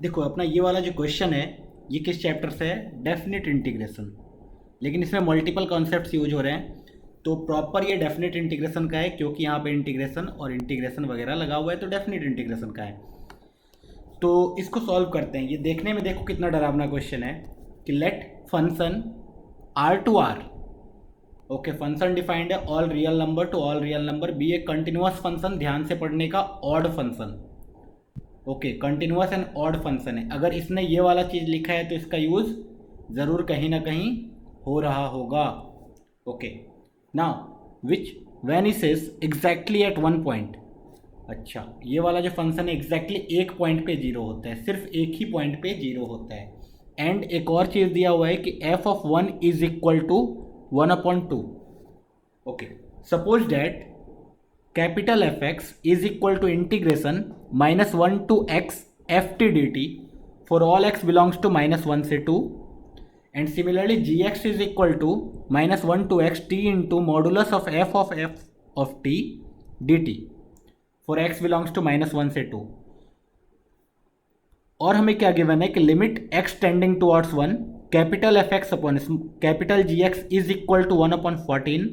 देखो अपना ये वाला जो क्वेश्चन है ये किस चैप्टर से है, डेफिनेट इंटीग्रेशन। लेकिन इसमें मल्टीपल कॉन्सेप्ट्स यूज हो रहे हैं, तो प्रॉपर ये डेफिनेट इंटीग्रेशन का है क्योंकि यहाँ पे इंटीग्रेशन और इंटीग्रेशन वगैरह लगा हुआ है, तो डेफिनेट इंटीग्रेशन का है। तो इसको सॉल्व करते हैं। ये देखने में देखो कितना डरावना क्वेश्चन है कि let function R to R, okay, function defined है all real number to all real number be a continuous function, ध्यान से पढ़ने का, odd function, okay, continuous and odd function है। अगर इसने ये वाला चीज़ लिखा है तो इसका यूज़ ज़रूर कहीं ना कहीं हो रहा होगा, okay. Now which when is exactly at one point, अच्छा ये वाला जो फंक्शन है एग्जैक्टली एक पॉइंट पे जीरो होता है, सिर्फ एक ही पॉइंट पे जीरो होता है। एंड एक और चीज़ दिया हुआ है कि F of one is equal to 1/2, okay. Suppose that capital F X is equal to integration -1 to x F T D T for all X belongs to -1 से 2, and similarly G X is equal to -1 to x t into modulus of F of T D T for X belongs to -1 से 2। और हमें क्या given है कि limit x tending towards 1 capital F X upon capital G X is equal to 1/14,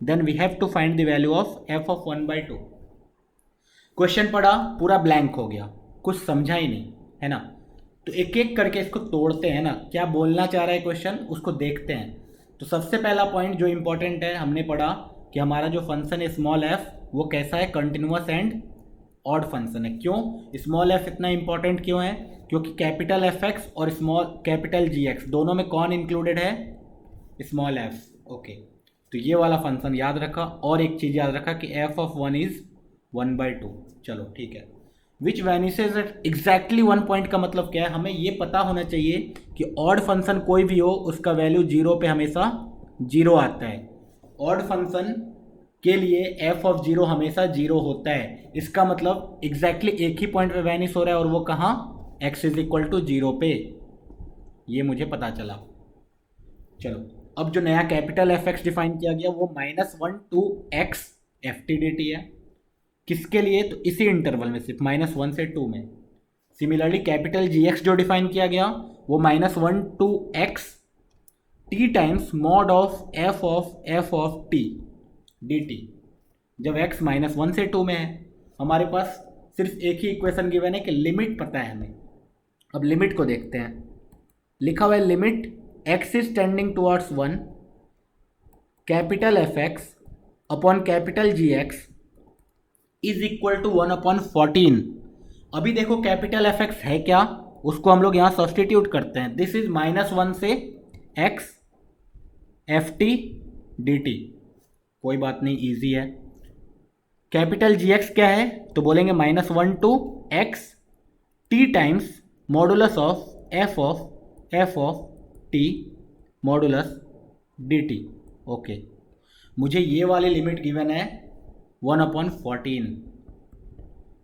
then we have to find the value of F of 1/2। Question पढ़ा, पूरा blank हो गया, कुछ समझा ही नहीं, है ना। तो एक एक करके इसको तोड़ते हैं ना, क्या बोलना चाह रहा है क्वेश्चन, उसको देखते हैं। तो सबसे पहला पॉइंट जो इंपॉर्टेंट है, हमने पढ़ा कि हमारा जो फंक्शन है स्मॉल एफ वो कैसा है, कंटिन्यूअस एंड ऑड फंक्शन है। क्यों स्मॉल एफ इतना इंपॉर्टेंट क्यों है, क्योंकि कैपिटल एफ एक्स और स्मॉल कैपिटल जी एक्स दोनों में कौन इंक्लूडेड है, स्मॉल एफ, ओके। तो ये वाला फंक्शन याद रखा, और एक चीज़ याद रखा कि एफ ऑफ 1 इज 1/2, चलो ठीक है। विच वैनिसेज एट एग्जैक्टली 1 पॉइंट का मतलब क्या है, हमें ये पता होना चाहिए कि ऑड फंक्शन कोई भी हो उसका वैल्यू जीरो पे हमेशा जीरो आता है। ऑड फंक्शन के लिए एफ ऑफ जीरो हमेशा जीरो होता है, इसका मतलब एग्जैक्टली एक ही पॉइंट पे वैनिस हो रहा है, और वो कहाँ, X is equal to zero पे, ये मुझे पता चला। चलो अब जो नया कैपिटल एफ एक्स डिफाइन किया गया वो -1 to x F T D T है, किसके लिए, तो इसी इंटरवल में सिर्फ -1 से 2 में। सिमिलरली कैपिटल जी एक्स जो डिफाइन किया गया वो -1 to x T times mod of F of T D T, जब x -1 से 2 में है। हमारे पास सिर्फ एक ही इक्वेशन गिवन है कि लिमिट पता है हमें। अब लिमिट को देखते हैं, लिखा हुआ है limit x is tending towards 1 capital F X upon capital G X is equal to 1/14। अभी देखो कैपिटल एफ एक्स है क्या, उसको हम लोग यहाँ सब्सटीट्यूट करते हैं। दिस इज -1 से x F T D T, कोई बात नहीं, इजी है। कैपिटल जी एक्स क्या है, तो बोलेंगे -1 to x T times modulus of F of T modulus D T, okay. मुझे ये वाली लिमिट गिवन है 1/14।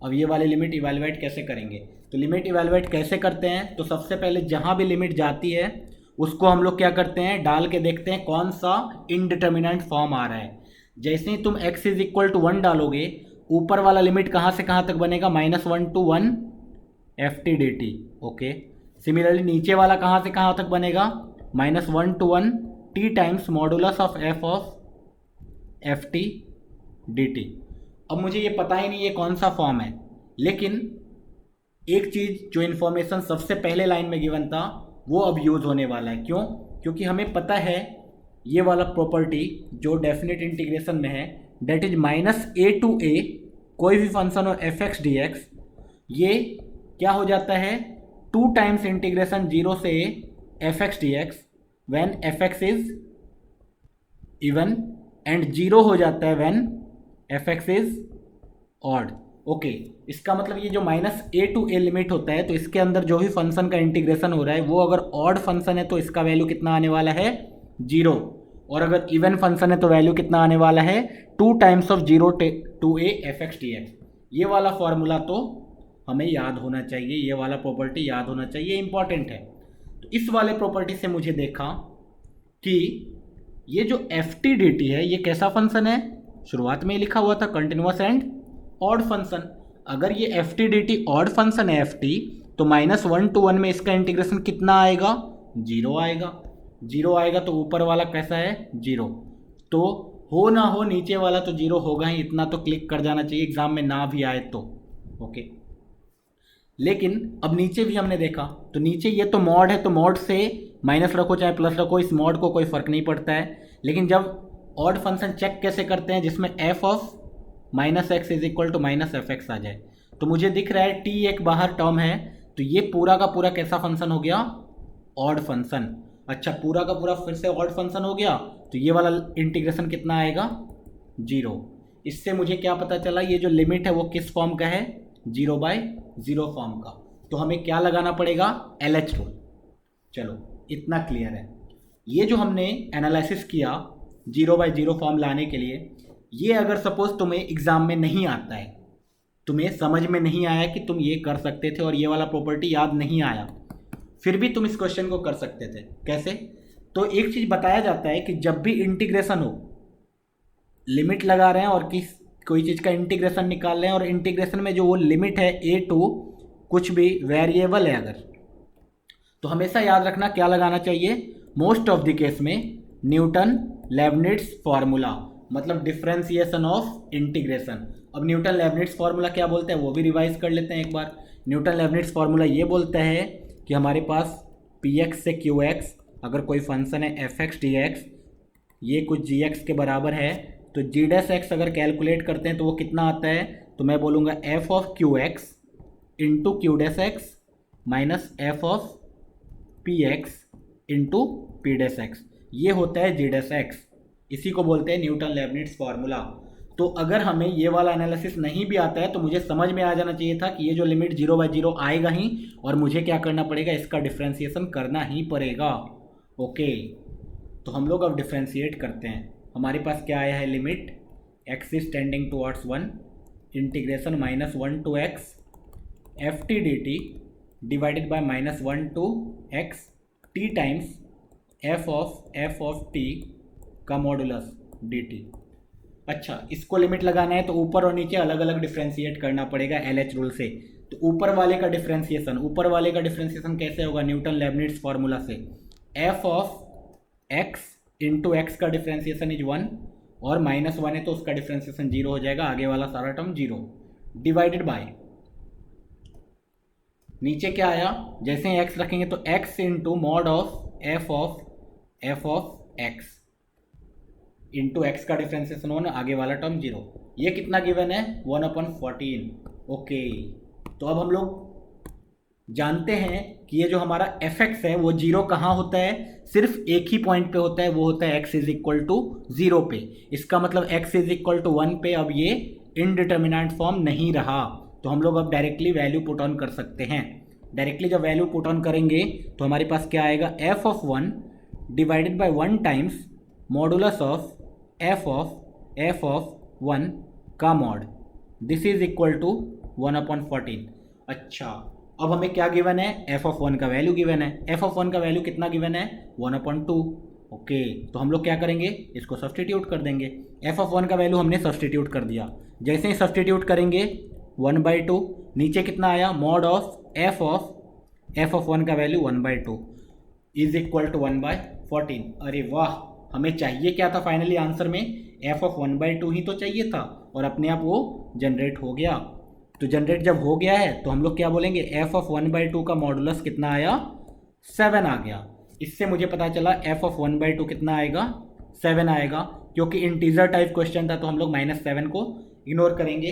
अब ये वाली लिमिट इवेलुएट कैसे करेंगे, तो लिमिट इवेलुएट कैसे करते हैं, तो सबसे पहले जहाँ भी लिमिट जाती है उसको हम लोग क्या करते हैं, डाल के देखते हैं कौन सा इनडिटर्मिनेंट फॉर्म आ रहा है। जैसे ही तुम x इज इक्वल टू 1 डालोगे, ऊपर वाला लिमिट कहाँ से कहाँ तक बनेगा, -1 to 1 F T D T, okay. Similarly नीचे वाला कहाँ से कहाँ तक बनेगा, -1 to 1 T times modulus of F T D T. अब मुझे ये पता ही नहीं ये कौन सा फॉर्म है, लेकिन एक चीज़ जो इन्फॉर्मेशन सबसे पहले लाइन में गिवन था वो अब यूज़ होने वाला है। क्यों, क्योंकि हमें पता है ये वाला प्रॉपर्टी जो डेफिनेट इंटीग्रेशन में है, that is -a to a, कोई भी फंक्शन हो एफ एक्स डी एक्स, ये क्या हो जाता है, 2 टाइम्स इंटीग्रेशन 0 से a F X D X when F X is even, and 0 हो जाता है when F X is odd, okay. इसका मतलब ये जो -a to a लिमिट होता है, तो इसके अंदर जो भी फंक्शन का इंटीग्रेशन हो रहा है वो अगर ऑड फंक्शन है तो इसका वैल्यू कितना आने वाला है, 0, और अगर इवन फंक्शन है तो वैल्यू कितना आने वाला है, 2 times of 0 to a F X D x. ये वाला फॉर्मूला तो हमें याद होना चाहिए, ये वाला प्रॉपर्टी याद होना चाहिए, इंपॉर्टेंट है। तो इस वाले प्रॉपर्टी से मुझे देखा कि ये जो एफ टी डी टी है ये कैसा फंक्शन है, शुरुआत में लिखा हुआ था कंटिन्यूअस एंड ऑड फंक्शन। अगर ये F T D T odd function है एफ टी, तो -1 to 1 में इसका इंटीग्रेशन कितना आएगा, 0 आएगा। 0 आएगा तो ऊपर वाला कैसा है, 0। तो हो ना हो नीचे वाला तो 0 होगा ही, इतना तो क्लिक कर जाना चाहिए एग्जाम में ना भी आए तो। ओके, लेकिन अब नीचे भी हमने देखा तो नीचे ये तो मॉड है, तो मॉड से माइनस रखो चाहे प्लस रखो, इस मॉड को कोई फ़र्क नहीं पड़ता है। लेकिन जब ऑड फंक्शन चेक कैसे करते हैं, जिसमें f of -x is equal to -fx आ जाए, तो मुझे दिख रहा है t एक बाहर टर्म है, तो ये पूरा का पूरा कैसा फंक्शन हो गया, ऑड फंक्शन। अच्छा, पूरा का पूरा फिर से ऑड फंक्शन हो गया, तो ये वाला इंटीग्रेशन कितना आएगा, 0। इससे मुझे क्या पता चला, ये जो लिमिट है वो किस फॉर्म का है, 0/0 फॉर्म का। तो हमें क्या लगाना पड़ेगा, LH रूल। चलो इतना क्लियर है। ये जो हमने एनालिसिस किया 0/0 फॉर्म लाने के लिए, ये अगर सपोज तुम्हें एग्जाम में नहीं आता है, तुम्हें समझ में नहीं आया कि तुम ये कर सकते थे और ये वाला प्रॉपर्टी याद नहीं आया, फिर भी तुम इस क्वेश्चन को कर सकते थे। कैसे, तो एक चीज़ बताया जाता है कि जब भी इंटीग्रेशन हो, लिमिट लगा रहे हैं और कोई चीज़ का इंटीग्रेशन निकाल रहे हैं, और इंटीग्रेशन में जो वो लिमिट है a टू कुछ भी वेरिएबल है अगर, तो हमेशा याद रखना क्या लगाना चाहिए, मोस्ट ऑफ द केस में न्यूटन लेबनिट्ज फार्मूला, मतलब डिफरेंशिएशन ऑफ इंटीग्रेशन। अब न्यूटन लेबनिट्ज फार्मूला क्या बोलते हैं वो भी रिवाइज कर लेते हैं एक बार। न्यूटन लेबनिट्ज फार्मूला ये बोलता है कि हमारे पास px से qx अगर कोई फंक्शन है fx dx, ये कुछ gx के बराबर है, तो g डैश x अगर कैलकुलेट करते हैं तो वो कितना आता है, तो मैं बोलूँगा f of qx into Q dash x minus f of px into p dash x, ये होता है g डैश x। इसी को बोलते हैं न्यूटन लेबनिट्ज फार्मूला। तो अगर हमें ये वाला एनालिसिस नहीं भी आता है तो मुझे समझ में आ जाना चाहिए था कि ये जो लिमिट 0/0 आएगा ही, और मुझे क्या करना पड़ेगा, इसका डिफ्रेंशिएशन करना ही पड़ेगा। ओके, तो हम लोग अब डिफ्रेंशिएट करते हैं। हमारे पास क्या आया है, limit x is tending towards 1 integration -1 to x ft dt divided by -1 to x t times f of t का मॉडुलस dt। अच्छा, इसको लिमिट लगाना है तो ऊपर और नीचे अलग अलग डिफ्रेंशिएट करना पड़ेगा LH रूल से। तो ऊपर वाले का डिफ्रेंशिएशन कैसे होगा, न्यूटन लेबनिट्ज फार्मूला से f of x into x का डिफ्रेंशिएशन इज 1 और -1 है तो उसका डिफ्रेंशिएशन 0 हो जाएगा, आगे वाला सारा टर्म 0 डिवाइडेड बाय, नीचे क्या आया, जैसे ही x रखेंगे तो x into mod of f of x into x का डिफ्रेंशिएशन 1, आगे वाला टर्म 0। ये कितना गिवन है, 1/14। ओके, तो अब हम लोग जानते हैं कि ये जो हमारा fx है वो 0 कहाँ होता है, सिर्फ एक ही पॉइंट पे होता है, वो होता है x इज इक्वल टू 0 पे। इसका मतलब x इज इक्वल टू 1 पे अब ये इनडिटर्मिनेंट फॉर्म नहीं रहा, तो हम लोग अब डायरेक्टली वैल्यू पुट ऑन कर सकते हैं। डायरेक्टली जब वैल्यू पुट ऑन करेंगे तो हमारे पास क्या आएगा, f of 1 divided by 1 times modulus of f of 1 का mod, this is equal to 1/14। अच्छा, अब हमें क्या गिवन है, f ऑफ 1 का वैल्यू गिवन है। f ऑफ 1 का वैल्यू कितना गिवन है, 1/2। ओके, तो हम लोग क्या करेंगे, इसको सब्सटीट्यूट कर देंगे। f ऑफ 1 का वैल्यू हमने सब्सटीट्यूट कर दिया, जैसे ही सब्सटीट्यूट करेंगे 1/2, नीचे कितना आया, मॉड ऑफ f ऑफ 1 का वैल्यू 1/2 इज इक्वल टू 1/14। अरे वाह, हमें चाहिए क्या था फाइनली आंसर में, f ऑफ 1/2 ही तो चाहिए था, और अपने आप वो जनरेट हो गया। तो जनरेट जब हो गया है तो हम लोग क्या बोलेंगे, f ऑफ 1/2 का मॉडुलस कितना आया, 7 आ गया। इससे मुझे पता चला f ऑफ 1/2 कितना आएगा, 7 आएगा, क्योंकि इंटीजर टाइप क्वेश्चन था तो हम लोग -7 को इग्नोर करेंगे,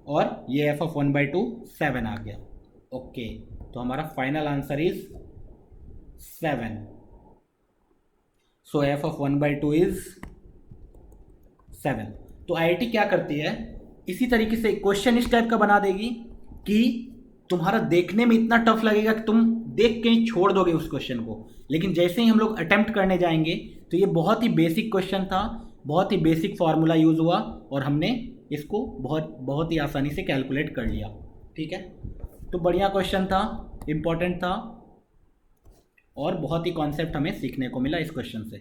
और ये f ऑफ 1/2 7 आ गया। ओके, तो हमारा final answer is 7। So f of 1/2 is 7। तो IIT क्या करती है, इसी तरीके से क्वेश्चन इस टाइप का बना देगी कि तुम्हारा देखने में इतना टफ लगेगा कि तुम देख के ही छोड़ दोगे उस क्वेश्चन को, लेकिन जैसे ही हम लोग अटेम्प्ट करने जाएंगे तो ये बहुत ही बेसिक क्वेश्चन था, बहुत ही बेसिक फार्मूला यूज़ हुआ और हमने इसको बहुत ही आसानी से कैलकुलेट कर लिया। ठीक है, तो बढ़िया क्वेश्चन था, इम्पॉर्टेंट था, और बहुत ही कॉन्सेप्ट हमें सीखने को मिला इस क्वेश्चन से।